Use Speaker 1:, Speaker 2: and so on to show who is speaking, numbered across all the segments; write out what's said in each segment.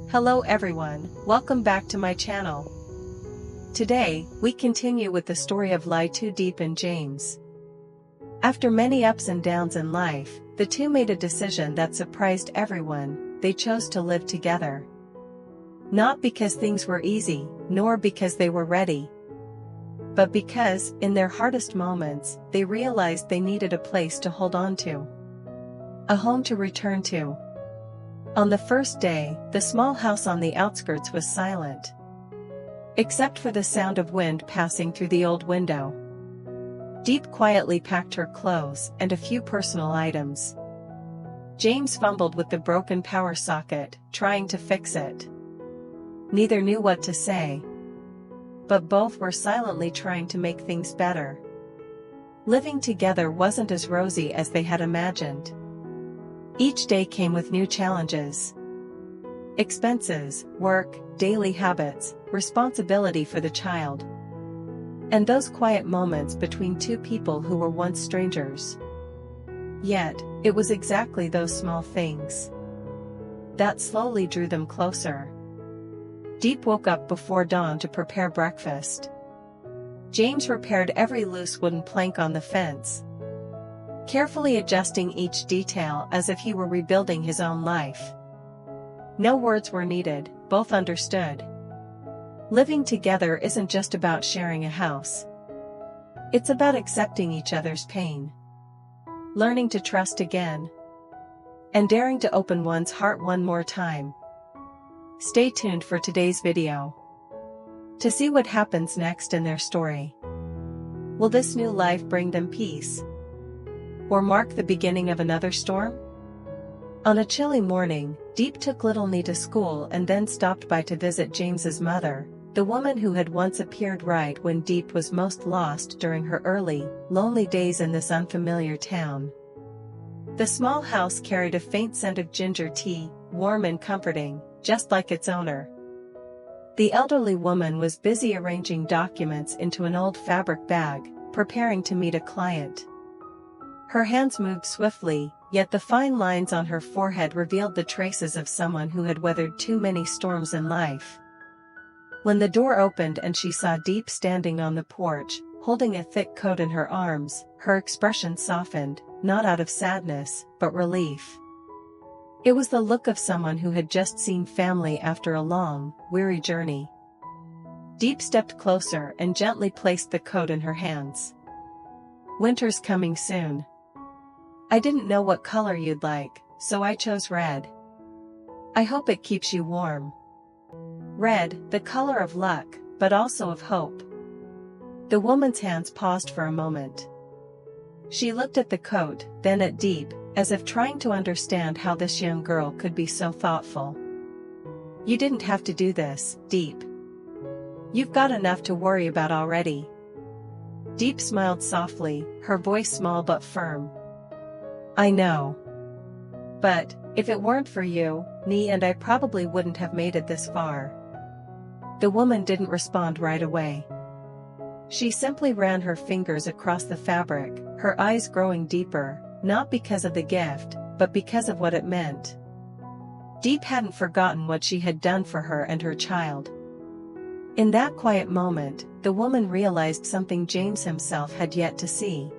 Speaker 1: Hello everyone, welcome back to my channel. Today, we continue with the story of Lytutieu and James. After many ups and downs in life, the two made a decision that surprised everyone. They chose to live together. Not because things were easy, nor because they were ready, but because, in their hardest moments, they realized they needed a place to hold on to. A home to return to. On the first day, the small house on the outskirts was silent, except for the sound of wind passing through the old window. Deep quietly packed her clothes and a few personal items. James fumbled with the broken power socket, trying to fix it. Neither knew what to say, but both were silently trying to make things better. Living together wasn't as rosy as they had imagined. Each day came with new challenges. Expenses, work, daily habits, responsibility for the child. And those quiet moments between two people who were once strangers. Yet, it was exactly those small things that slowly drew them closer. Deep woke up before dawn to prepare breakfast. James repaired every loose wooden plank on the fence, carefully adjusting each detail as if he were rebuilding his own life. No words were needed, both understood. Living together isn't just about sharing a house. It's about accepting each other's pain, learning to trust again, and daring to open one's heart one more time. Stay tuned for today's video to see what happens next in their story. Will this new life bring them peace, or mark the beginning of another storm? On a chilly morning, Deep took little Nee to school and then stopped by to visit James's mother, the woman who had once appeared right when Deep was most lost during her early, lonely days in this unfamiliar town. The small house carried a faint scent of ginger tea, warm and comforting, just like its owner. The elderly woman was busy arranging documents into an old fabric bag, preparing to meet a client. Her hands moved swiftly, yet the fine lines on her forehead revealed the traces of someone who had weathered too many storms in life. When the door opened and she saw Deep standing on the porch, holding a thick coat in her arms, her expression softened, not out of sadness, but relief. It was the look of someone who had just seen family after a long, weary journey. Deep stepped closer and gently placed the coat in her hands. "Winter's coming soon. I didn't know what color you'd like, so I chose red. I hope it keeps you warm." Red, the color of luck, but also of hope. The woman's hands paused for a moment. She looked at the coat, then at Deep, as if trying to understand how this young girl could be so thoughtful. "You didn't have to do this, Deep. You've got enough to worry about already." Deep smiled softly, her voice small but firm. "I know. But, if it weren't for you, Nee and I probably wouldn't have made it this far." The woman didn't respond right away. She simply ran her fingers across the fabric, her eyes growing deeper, not because of the gift, but because of what it meant. Deep hadn't forgotten what she had done for her and her child. In that quiet moment, the woman realized something James himself had yet to see.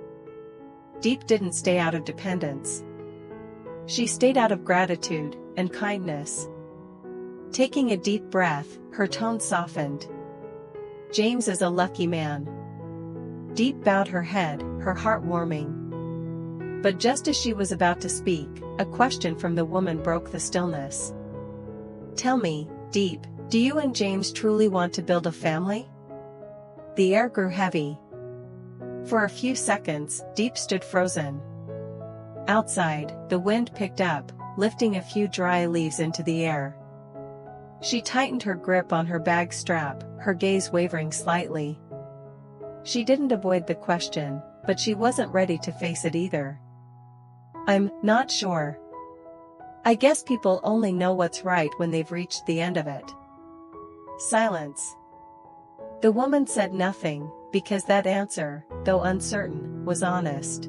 Speaker 1: Deep didn't stay out of dependence. She stayed out of gratitude and kindness. Taking a deep breath, her tone softened. "James is a lucky man." Deep bowed her head, her heart warming. But just as she was about to speak, a question from the woman broke the stillness. "Tell me, Deep, do you and James truly want to build a family?" The air grew heavy. For a few seconds, Deep stood frozen. Outside, the wind picked up, lifting a few dry leaves into the air. She tightened her grip on her bag strap, her gaze wavering slightly. She didn't avoid the question, but she wasn't ready to face it either. "I'm not sure. I guess people only know what's right when they've reached the end of it." Silence. The woman said nothing, because that answer, though uncertain, was honest.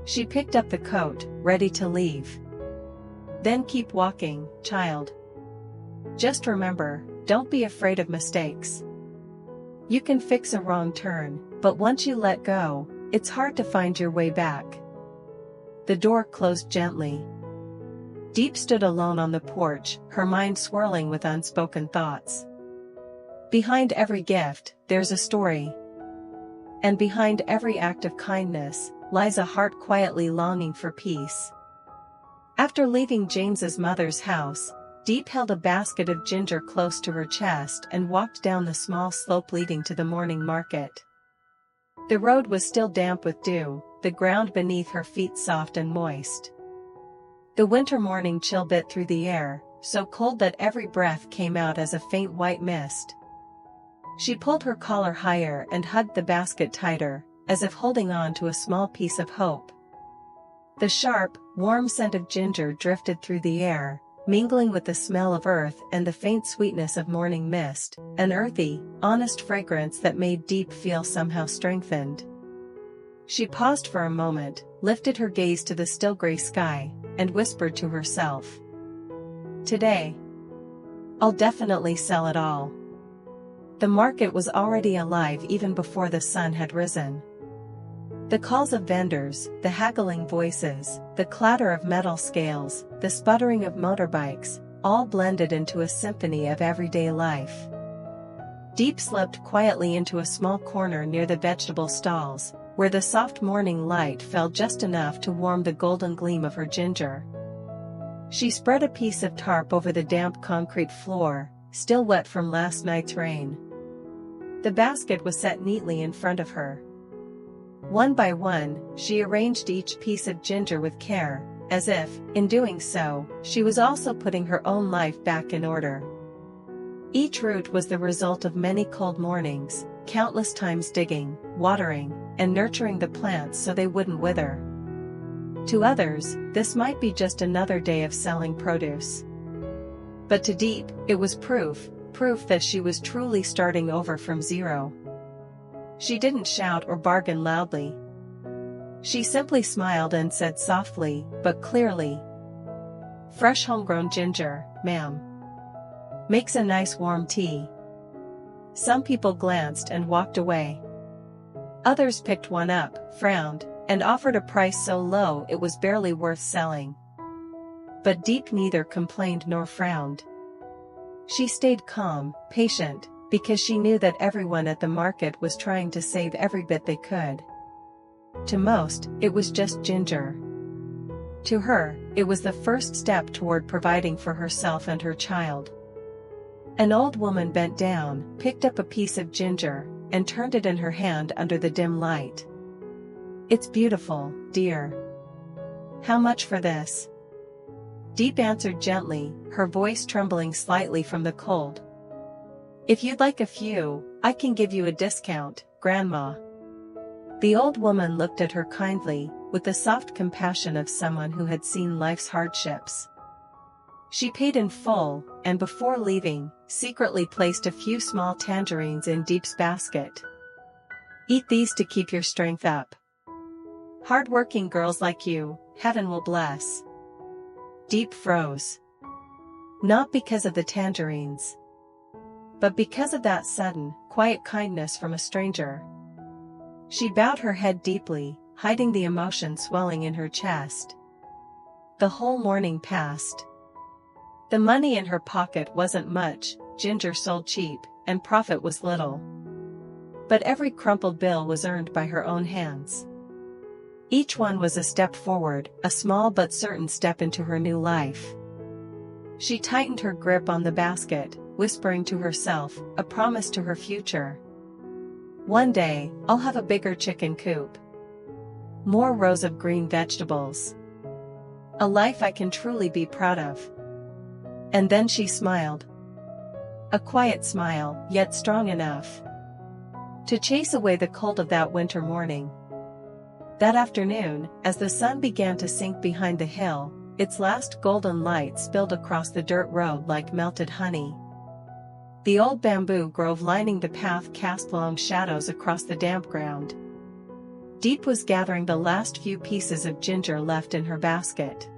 Speaker 1: She picked up the coat, ready to leave. "Then keep walking, child. Just remember, don't be afraid of mistakes. You can fix a wrong turn, but once you let go, it's hard to find your way back. The door closed gently. Deep stood alone on the porch, her mind swirling with unspoken thoughts. Behind every gift, there's a story. And behind every act of kindness, lies a heart quietly longing for peace. After leaving James's mother's house, Deep held a basket of ginger close to her chest and walked down the small slope leading to the morning market. The road was still damp with dew, the ground beneath her feet soft and moist. The winter morning chill bit through the air, so cold that every breath came out as a faint white mist. She pulled her collar higher and hugged the basket tighter, as if holding on to a small piece of hope. The sharp, warm scent of ginger drifted through the air, mingling with the smell of earth and the faint sweetness of morning mist, an earthy, honest fragrance that made Deep feel somehow strengthened. She paused for a moment, lifted her gaze to the still gray sky, and whispered to herself, "Today, I'll definitely sell it all." The market was already alive even before the sun had risen. The calls of vendors, the haggling voices, the clatter of metal scales, the sputtering of motorbikes, all blended into a symphony of everyday life. Deep slipped quietly into a small corner near the vegetable stalls, where the soft morning light fell just enough to warm the golden gleam of her ginger. She spread a piece of tarp over the damp concrete floor, still wet from last night's rain. The basket was set neatly in front of her. One by one, she arranged each piece of ginger with care, as if, in doing so, she was also putting her own life back in order. Each root was the result of many cold mornings, countless times digging, watering, and nurturing the plants so they wouldn't wither. To others, this might be just another day of selling produce. But to Deep, it was proof that she was truly starting over from zero. She didn't shout or bargain loudly. She simply smiled and said softly, but clearly, "Fresh homegrown ginger, ma'am. Makes a nice warm tea." Some people glanced and walked away. Others picked one up, frowned, and offered a price so low it was barely worth selling. But Deep neither complained nor frowned. She stayed calm, patient, because she knew that everyone at the market was trying to save every bit they could. To most, it was just ginger. To her, it was the first step toward providing for herself and her child. An old woman bent down, picked up a piece of ginger, and turned it in her hand under the dim light. "It's beautiful, dear. How much for this?" Deep answered gently, her voice trembling slightly from the cold. "If you'd like a few, I can give you a discount, Grandma." The old woman looked at her kindly, with the soft compassion of someone who had seen life's hardships. She paid in full, and before leaving, secretly placed a few small tangerines in Deep's basket. "Eat these to keep your strength up. Hard-working girls like you, heaven will bless." Deep froze. Not because of the tangerines, but because of that sudden, quiet kindness from a stranger. She bowed her head deeply, hiding the emotion swelling in her chest. The whole morning passed. The money in her pocket wasn't much, ginger sold cheap, and profit was little. But every crumpled bill was earned by her own hands. Each one was a step forward, a small but certain step into her new life. She tightened her grip on the basket, whispering to herself, a promise to her future. "One day, I'll have a bigger chicken coop. More rows of green vegetables. A life I can truly be proud of." And then she smiled. A quiet smile, yet strong enough to chase away the cold of that winter morning. That afternoon, as the sun began to sink behind the hill, its last golden light spilled across the dirt road like melted honey. The old bamboo grove lining the path cast long shadows across the damp ground. Deep was gathering the last few pieces of ginger left in her basket.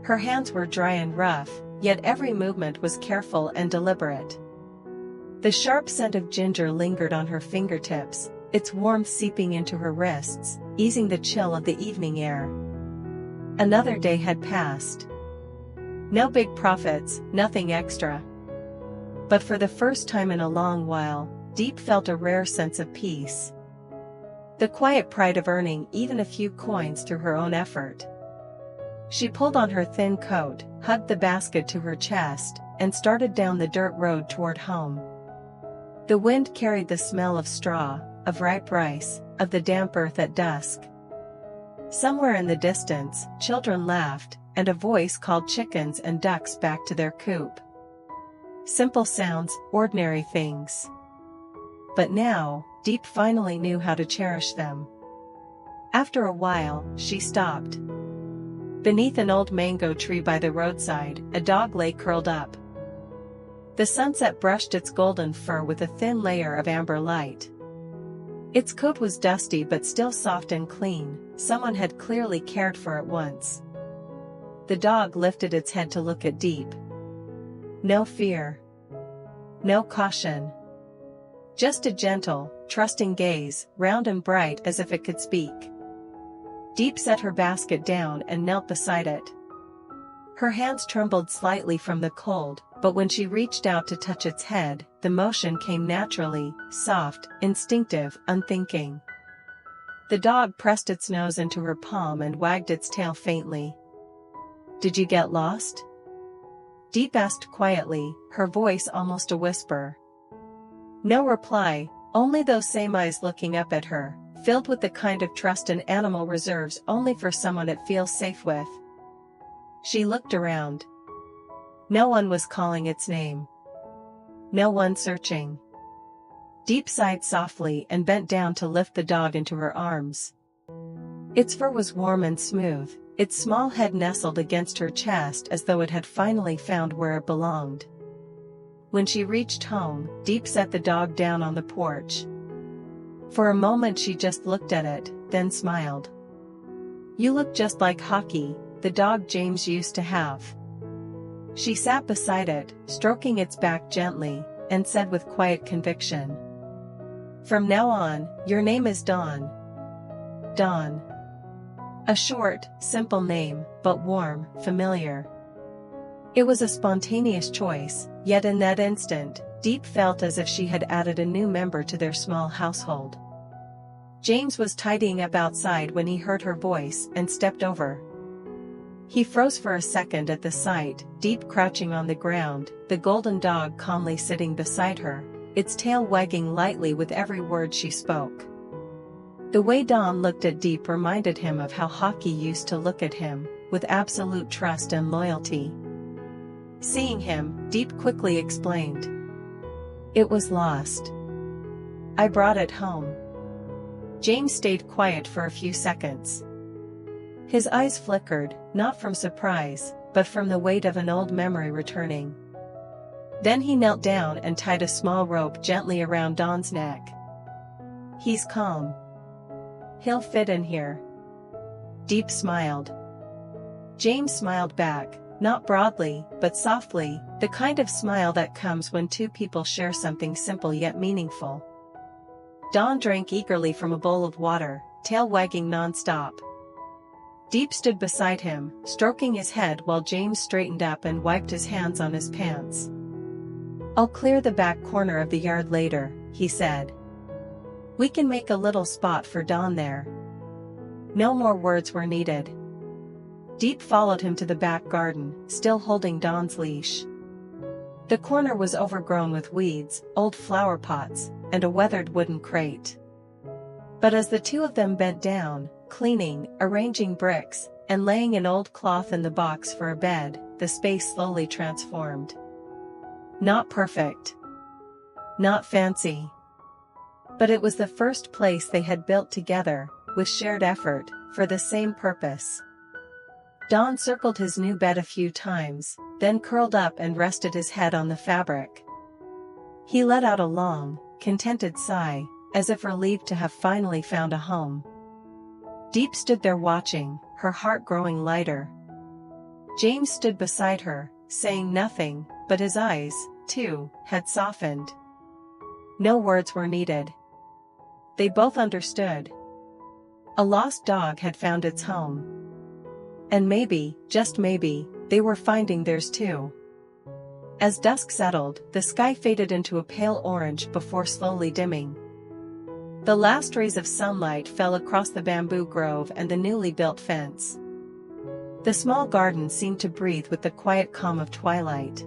Speaker 1: Her hands were dry and rough, yet every movement was careful and deliberate. The sharp scent of ginger lingered on her fingertips, its warmth seeping into her wrists, easing the chill of the evening air. Another day had passed. No big profits, nothing extra. But for the first time in a long while, Deep felt a rare sense of peace. The quiet pride of earning even a few coins through her own effort. She pulled on her thin coat, hugged the basket to her chest, and started down the dirt road toward home. The wind carried the smell of straw, of ripe rice, of the damp earth at dusk. Somewhere in the distance, children laughed, and a voice called chickens and ducks back to their coop. Simple sounds, ordinary things. But now, Deep finally knew how to cherish them. After a while, she stopped. Beneath an old mango tree by the roadside, a dog lay curled up. The sunset brushed its golden fur with a thin layer of amber light. Its coat was dusty but still soft and clean, someone had clearly cared for it once. The dog lifted its head to look at Deep. No fear. No caution. Just a gentle, trusting gaze, round and bright as if it could speak. Deep set her basket down and knelt beside it. Her hands trembled slightly from the cold, but when she reached out to touch its head, the motion came naturally, soft, instinctive, unthinking. The dog pressed its nose into her palm and wagged its tail faintly. "Did you get lost?" Deep asked quietly, her voice almost a whisper. No reply, only those same eyes looking up at her, filled with the kind of trust an animal reserves only for someone it feels safe with. She looked around. No one was calling its name. No one searching. Deep sighed softly and bent down to lift the dog into her arms. Its fur was warm and smooth, its small head nestled against her chest as though it had finally found where it belonged. When she reached home, Deep set the dog down on the porch. For a moment she just looked at it, then smiled. "You look just like Hockey, the dog James used to have." She sat beside it, stroking its back gently, and said with quiet conviction, "From now on, your name is Dawn." Dawn. A short, simple name, but warm, familiar. It was a spontaneous choice, yet in that instant, Deep felt as if she had added a new member to their small household. James was tidying up outside when he heard her voice and stepped over. He froze for a second at the sight, Deep crouching on the ground, the golden dog calmly sitting beside her, its tail wagging lightly with every word she spoke. The way Dawn looked at Deep reminded him of how Hockey used to look at him, with absolute trust and loyalty. Seeing him, Deep quickly explained. "It was lost. I brought it home." James stayed quiet for a few seconds. His eyes flickered, not from surprise, but from the weight of an old memory returning. Then he knelt down and tied a small rope gently around Dawn's neck. "He's calm. He'll fit in here." Deep smiled. James smiled back, not broadly, but softly, the kind of smile that comes when two people share something simple yet meaningful. Dawn drank eagerly from a bowl of water, tail wagging non-stop. Deep stood beside him, stroking his head while James straightened up and wiped his hands on his pants. "I'll clear the back corner of the yard later," he said. "We can make a little spot for Dawn there." No more words were needed. Deep followed him to the back garden, still holding Dawn's leash. The corner was overgrown with weeds, old flower pots, and a weathered wooden crate. But as the two of them bent down, cleaning, arranging bricks, and laying an old cloth in the box for a bed, the space slowly transformed. Not perfect. Not fancy. But it was the first place they had built together, with shared effort, for the same purpose. Dawn circled his new bed a few times, then curled up and rested his head on the fabric. He let out a long, contented sigh, as if relieved to have finally found a home. Deep stood there watching, her heart growing lighter. James stood beside her, saying nothing, but his eyes, too, had softened. No words were needed. They both understood. A lost dog had found its home. And maybe, just maybe, they were finding theirs too. As dusk settled, the sky faded into a pale orange before slowly dimming. The last rays of sunlight fell across the bamboo grove and the newly built fence. The small garden seemed to breathe with the quiet calm of twilight.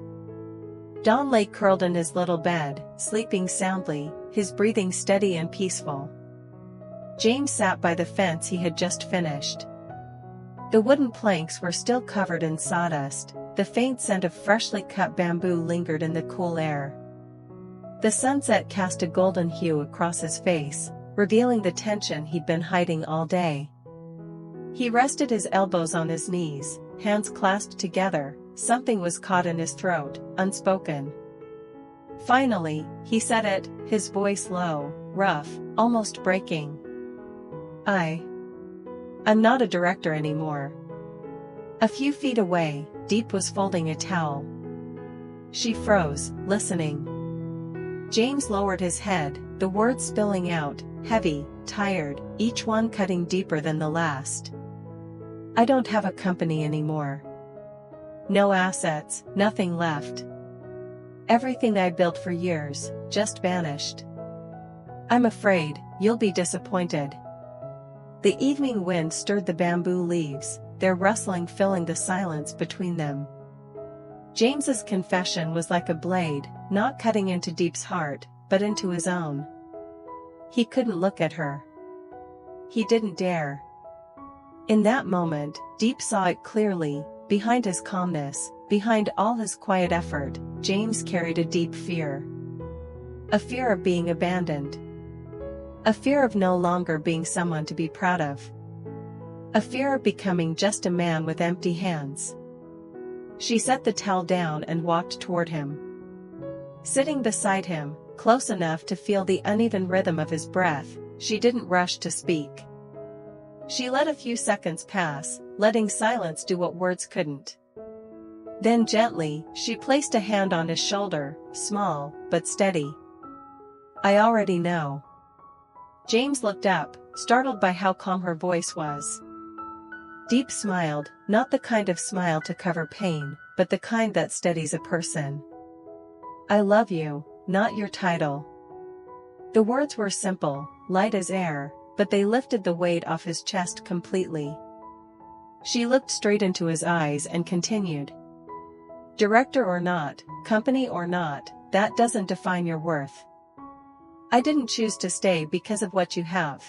Speaker 1: Don lay curled in his little bed, sleeping soundly, his breathing steady and peaceful. James sat by the fence he had just finished. The wooden planks were still covered in sawdust, the faint scent of freshly cut bamboo lingered in the cool air. The sunset cast a golden hue across his face, revealing the tension he'd been hiding all day. He rested his elbows on his knees, hands clasped together, something was caught in his throat, unspoken. Finally, he said it, his voice low, rough, almost breaking. I'm not a director anymore. A few feet away, Deep was folding a towel. She froze, listening. James lowered his head, the words spilling out, heavy, tired, each one cutting deeper than the last. I don't have a company anymore. No assets, nothing left. Everything I built for years, just vanished. I'm afraid, you'll be disappointed. The evening wind stirred the bamboo leaves, their rustling filling the silence between them. James's confession was like a blade, not cutting into Deep's heart, but into his own. He couldn't look at her. He didn't dare. In that moment, Deep saw it clearly, behind his calmness, behind all his quiet effort, James carried a deep fear. A fear of being abandoned. A fear of no longer being someone to be proud of. A fear of becoming just a man with empty hands. She set the towel down and walked toward him. Sitting beside him, close enough to feel the uneven rhythm of his breath, she didn't rush to speak. She let a few seconds pass, letting silence do what words couldn't. Then gently, she placed a hand on his shoulder, small, but steady. I already know. James looked up, startled by how calm her voice was. Deep smiled, not the kind of smile to cover pain, but the kind that steadies a person. I love you, not your title. The words were simple, light as air, but they lifted the weight off his chest completely. She looked straight into his eyes and continued. Director or not, company or not, that doesn't define your worth. I didn't choose to stay because of what you have.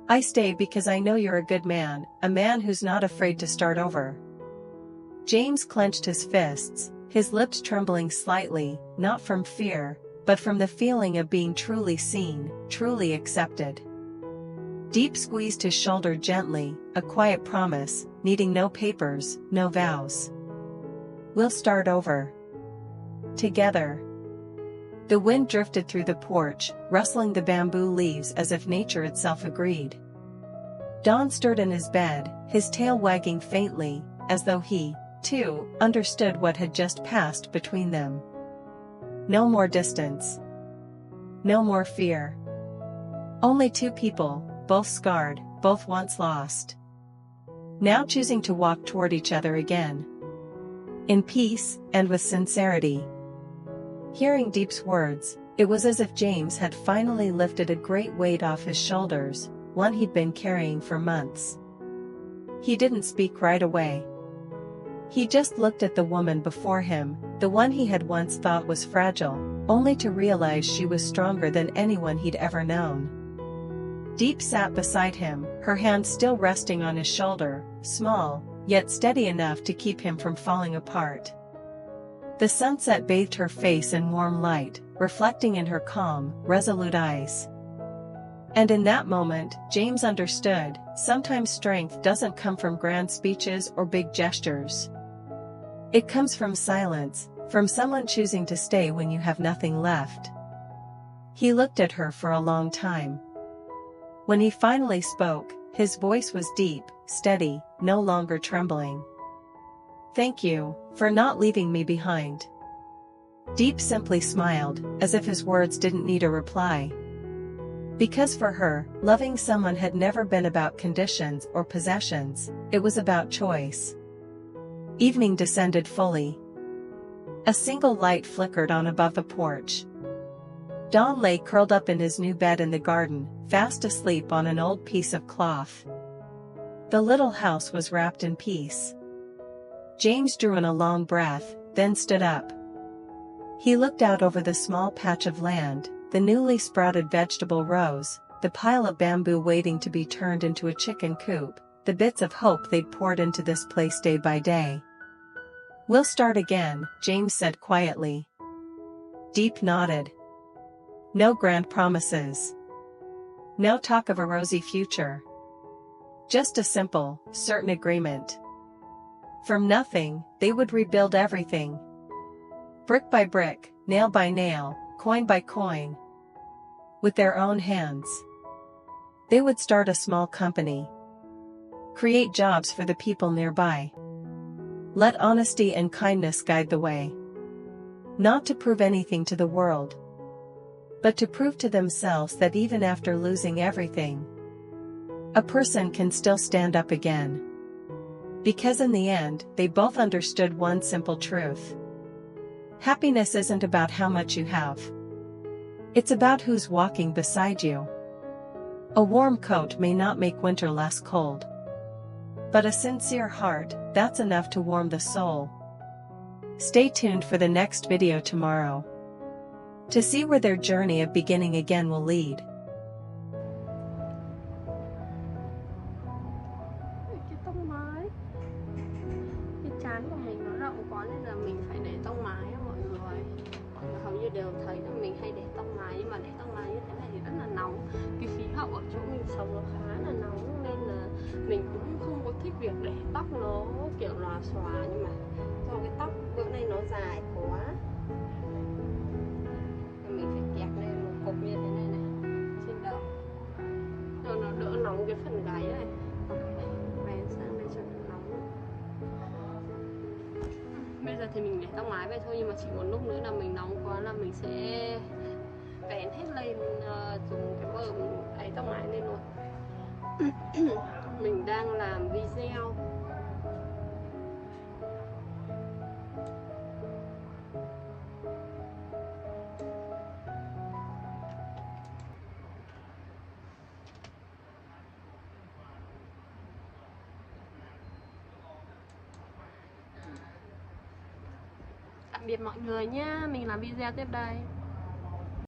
Speaker 1: I stay because I know you're a good man, a man who's not afraid to start over. James clenched his fists, his lips trembling slightly, not from fear, but from the feeling of being truly seen, truly accepted. Deep squeezed his shoulder gently, a quiet promise, needing no papers, no vows. We'll start over. Together. The wind drifted through the porch, rustling the bamboo leaves as if nature itself agreed. Don stirred in his bed, his tail wagging faintly, as though he, too, understood what had just passed between them. No more distance. No more fear. Only two people, both scarred, both once lost. Now choosing to walk toward each other again. In peace, and with sincerity. Hearing Deep's words, it was as if James had finally lifted a great weight off his shoulders, one he'd been carrying for months. He didn't speak right away. He just looked at the woman before him, the one he had once thought was fragile, only to realize she was stronger than anyone he'd ever known. Deep sat beside him, her hand still resting on his shoulder, small, yet steady enough to keep him from falling apart. The sunset bathed her face in warm light, reflecting in her calm, resolute eyes. And in that moment, James understood, sometimes strength doesn't come from grand speeches or big gestures. It comes from silence, from someone choosing to stay when you have nothing left. He looked at her for a long time. When he finally spoke, his voice was deep, steady, no longer trembling. Thank you for not leaving me behind." Deep simply smiled, as if his words didn't need a reply. Because for her, loving someone had never been about conditions or possessions, it was about choice. Evening descended fully. A single light flickered on above the porch. Don lay curled up in his new bed in the garden, fast asleep on an old piece of cloth. The little house was wrapped in peace. James drew in a long breath, then stood up. He looked out over the small patch of land, the newly sprouted vegetable rows, the pile of bamboo waiting to be turned into a chicken coop, the bits of hope they'd poured into this place day by day. "We'll start again," James said quietly. Deep nodded. No grand promises. No talk of a rosy future. Just a simple, certain agreement. From nothing, they would rebuild everything. Brick by brick, nail by nail, coin by coin. With their own hands. They would start a small company. Create jobs for the people nearby. Let honesty and kindness guide the way. Not to prove anything to the world, but to prove to themselves that even after losing everything, a person can still stand up again. Because in the end, they both understood one simple truth. Happiness isn't about how much you have. It's about who's walking beside you. A warm coat may not make winter less cold. But a sincere heart, that's enough to warm the soul. Stay tuned for the next video tomorrow, to see where their journey of beginning again will lead.
Speaker 2: Cái tông mái, cái trán của mình nó rộng quá nên là mình phải để tông mái á mọi người. Mọi người hầu như đều thấy là mình hay để tông mái, nhưng mà để tông mái như thế này thì rất là nóng. Cái khí hậu ở chỗ mình sống nó khá là nóng nên là mình cũng không có thích việc để tóc nó kiểu lòa xòa, nhưng mà do cái tóc bữa nay nó dài quá mình phải kẹp lên một cục như thế này này, xin đỡ cho nó đỡ nóng cái phần gáy này. Vén sang đây cho nó nóng. Bây giờ thì mình để tóc mái vậy thôi, nhưng mà chỉ một lúc nữa là mình nóng quá là mình sẽ vén hết lên, dùng cái bờ ấy tóc mái lên luôn. Mình đang làm video tạm biệt mọi người nhé, mình làm video tiếp đây.